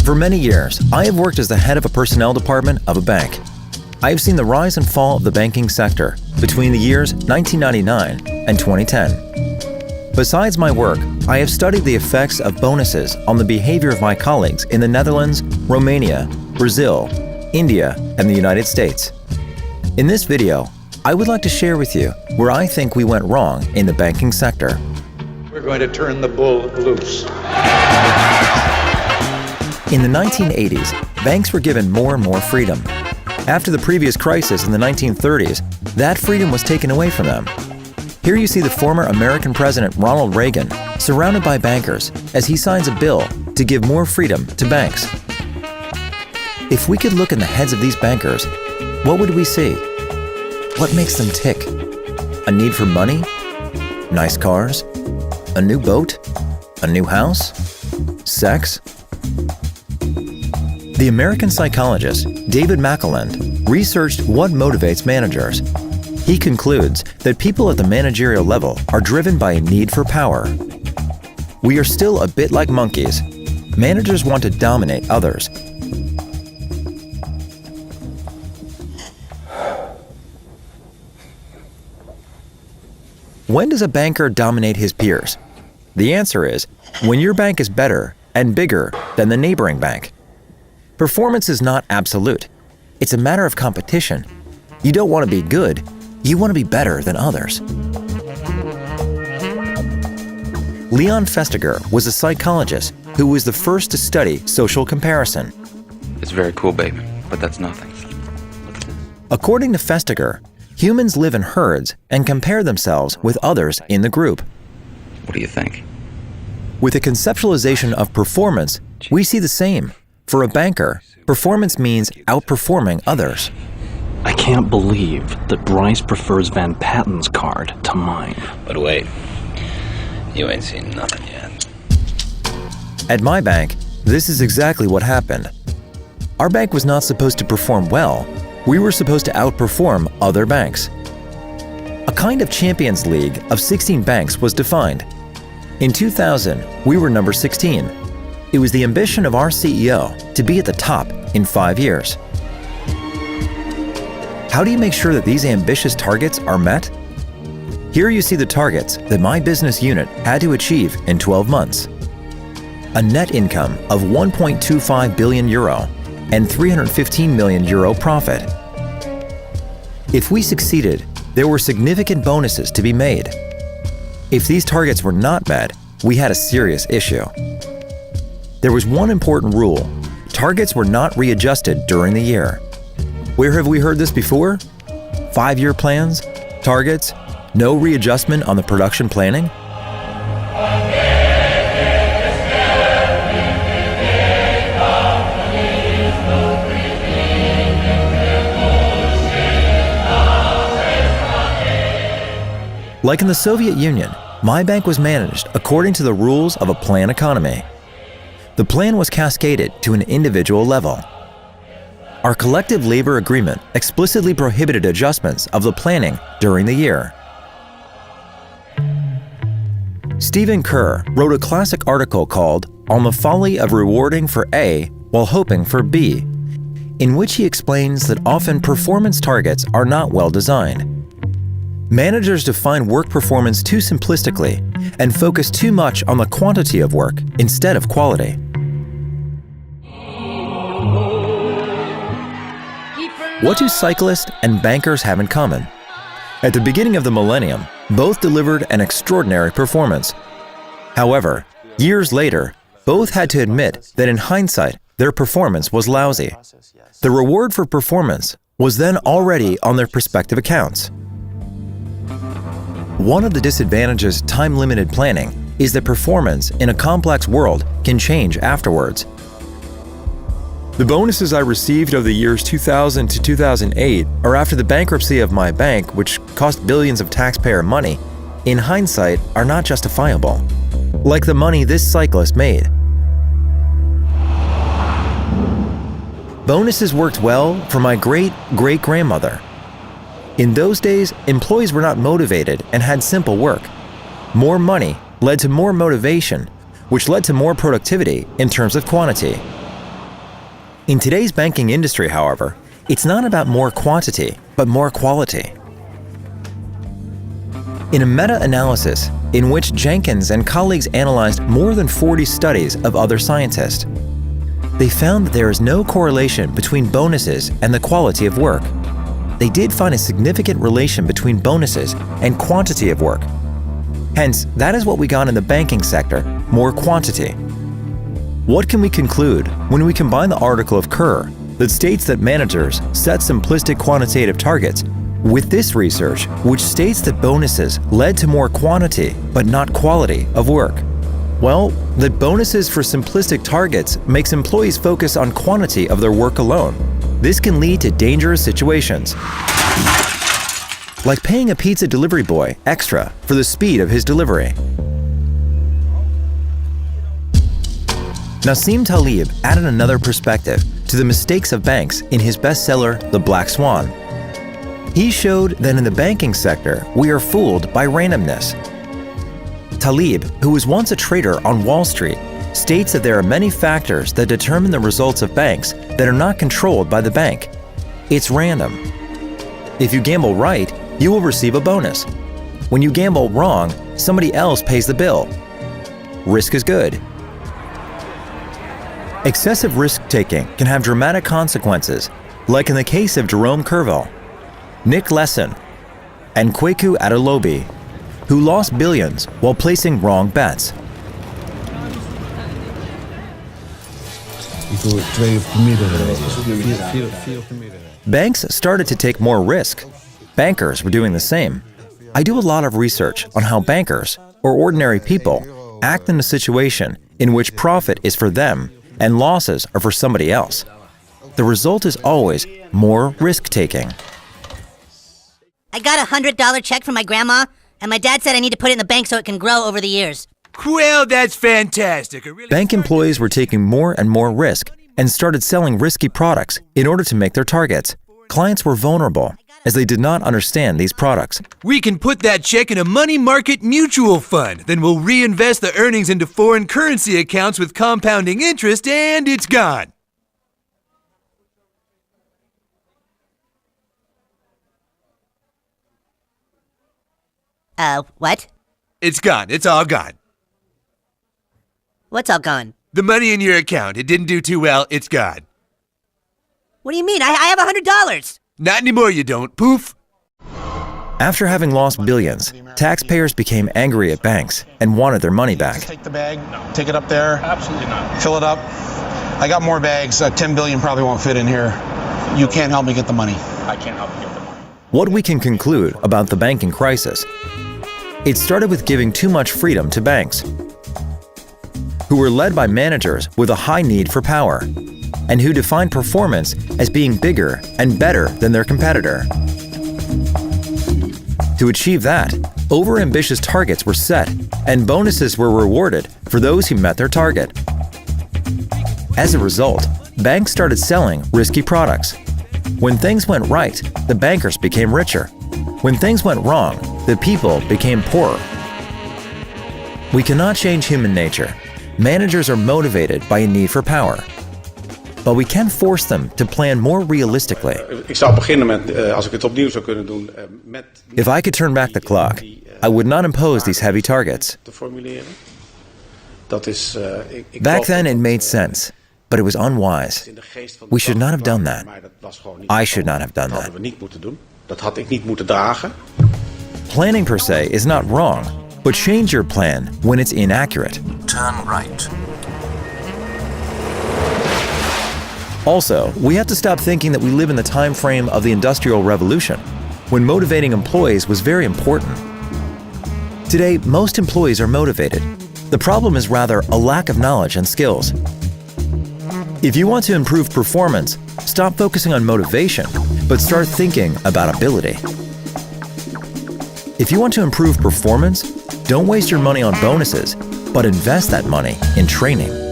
For many years, I have worked as the head of a personnel department of a bank. I have seen the rise and fall of the banking sector between the years 1999 and 2010. Besides my work, I have studied the effects of bonuses on the behavior of my colleagues in the Netherlands, Romania, Brazil, India, and the United States. In this video, I would like to share with you where I think we went wrong in the banking sector. We're going to turn the bull loose. In the 1980s, banks were given more and more freedom. After the previous crisis in the 1930s, that freedom was taken away from them. Here you see the former American President Ronald Reagan surrounded by bankers as he signs a bill to give more freedom to banks. If we could look in the heads of these bankers, what would we see? What makes them tick? A need for money? Nice cars? A new boat? A new house? Sex? The American psychologist David McElland researched what motivates managers. He concludes that people at the managerial level are driven by a need for power. We are still a bit like monkeys. Managers want to dominate others. When does a banker dominate his peers? The answer is when your bank is better and bigger than the neighboring bank. Performance is not absolute. It's a matter of competition. You don't want to be good, you want to be better than others. Leon Festiger was a psychologist who was the first to study social comparison. It's very cool, baby, but that's nothing. According to Festiger, humans live in herds and compare themselves with others in the group. What do you think? With the conceptualization of performance, we see the same. For a banker, performance means outperforming others. I can't believe that Bryce prefers Van Patten's card to mine. But wait, you ain't seen nothing yet. At my bank, this is exactly what happened. Our bank was not supposed to perform well. We were supposed to outperform other banks. A kind of Champions League of 16 banks was defined. In 2000, we were number 16. It was the ambition of our CEO to be at the top in 5 years. How do you make sure that these ambitious targets are met? Here you see the targets that my business unit had to achieve in 12 months. A net income of 1.25 billion euro and 315 million euro profit. If we succeeded, there were significant bonuses to be made. If these targets were not met, we had a serious issue. There was one important rule. Targets were not readjusted during the year. Where have we heard this before? 5-year plans? Targets? No readjustment on the production planning? Like in the Soviet Union, my bank was managed according to the rules of a plan economy. The plan was cascaded to an individual level. Our collective labor agreement explicitly prohibited adjustments of the planning during the year. Stephen Kerr wrote a classic article called On the Folly of Rewarding for A While Hoping for B, in which he explains that often performance targets are not well designed. Managers define work performance too simplistically and focus too much on the quantity of work instead of quality. What do cyclists and bankers have in common? At the beginning of the millennium, both delivered an extraordinary performance. However, years later, both had to admit that in hindsight, their performance was lousy. The reward for performance was then already on their prospective accounts. One of the disadvantages of time-limited planning is that performance in a complex world can change afterwards. The bonuses I received over the years 2000 to 2008 or after the bankruptcy of my bank, which cost billions of taxpayer money, in hindsight are not justifiable. Like the money this cyclist made. Bonuses worked well for my great-great-grandmother. In those days, employees were not motivated and had simple work. More money led to more motivation, which led to more productivity in terms of quantity. In today's banking industry, however, it's not about more quantity, but more quality. In a meta-analysis in which Jenkins and colleagues analyzed more than 40 studies of other scientists, they found that there is no correlation between bonuses and the quality of work. They did find a significant relation between bonuses and quantity of work. Hence, that is what we got in the banking sector, more quantity. What can we conclude when we combine the article of Kerr that states that managers set simplistic quantitative targets with this research, which states that bonuses led to more quantity but not quality of work? Well, that bonuses for simplistic targets makes employees focus on quantity of their work alone. This can lead to dangerous situations, like paying a pizza delivery boy extra for the speed of his delivery. Nassim Taleb added another perspective to the mistakes of banks in his bestseller, The Black Swan. He showed that in the banking sector, we are fooled by randomness. Taleb, who was once a trader on Wall Street, states that there are many factors that determine the results of banks that are not controlled by the bank. It's random. If you gamble right, you will receive a bonus. When you gamble wrong, somebody else pays the bill. Risk is good. Excessive risk-taking can have dramatic consequences, like in the case of Jerome Kerval, Nick Lesson, and Kweku Adelobi, who lost billions while placing wrong bets. Banks started to take more risk. Bankers were doing the same. I do a lot of research on how bankers, or ordinary people, act in a situation in which profit is for them and losses are for somebody else. The result is always more risk-taking. I got a $100 check from my grandma, and my dad said I need to put it in the bank so it can grow over the years. Well, that's fantastic. Bank employees were taking more and more risk and started selling risky products in order to make their targets. Clients were vulnerable as they did not understand these products. We can put that check in a money market mutual fund. Then we'll reinvest the earnings into foreign currency accounts with compounding interest, and it's gone. What? It's gone. It's all gone. What's all gone? The money in your account. It didn't do too well. It's gone. What do you mean? I have $100. Not anymore, you don't. Poof. After having lost billions, taxpayers became angry at banks and wanted their money back. Just take the bag, take it up there. Absolutely not. Fill it up. I got more bags. 10 billion probably won't fit in here. You can't help me get the money. I can't help you get the money. What we can conclude about the banking crisis: it started with giving too much freedom to banks, who were led by managers with a high need for power, and who defined performance as being bigger and better than their competitor. To achieve that, overambitious targets were set, and bonuses were rewarded for those who met their target. As a result, banks started selling risky products. When things went right, the bankers became richer. When things went wrong, the people became poorer. We cannot change human nature. Managers are motivated by a need for power. But we can force them to plan more realistically. Ik zou beginnen met, als ik het opnieuw zou kunnen doen, met... If I could turn back the clock, I would not impose these heavy targets. Te formuleren. Dat is, Back then it made sense, but it was unwise. We should not have done that. I should not have done that. Dat hadden we niet moeten doen. Dat had ik niet moeten dragen. Planning per se is not wrong, but change your plan when it's inaccurate. Turn right. Also, we have to stop thinking that we live in the time frame of the Industrial Revolution, when motivating employees was very important. Today, most employees are motivated. The problem is rather a lack of knowledge and skills. If you want to improve performance, stop focusing on motivation, but start thinking about ability. If you want to improve performance, don't waste your money on bonuses, but invest that money in training.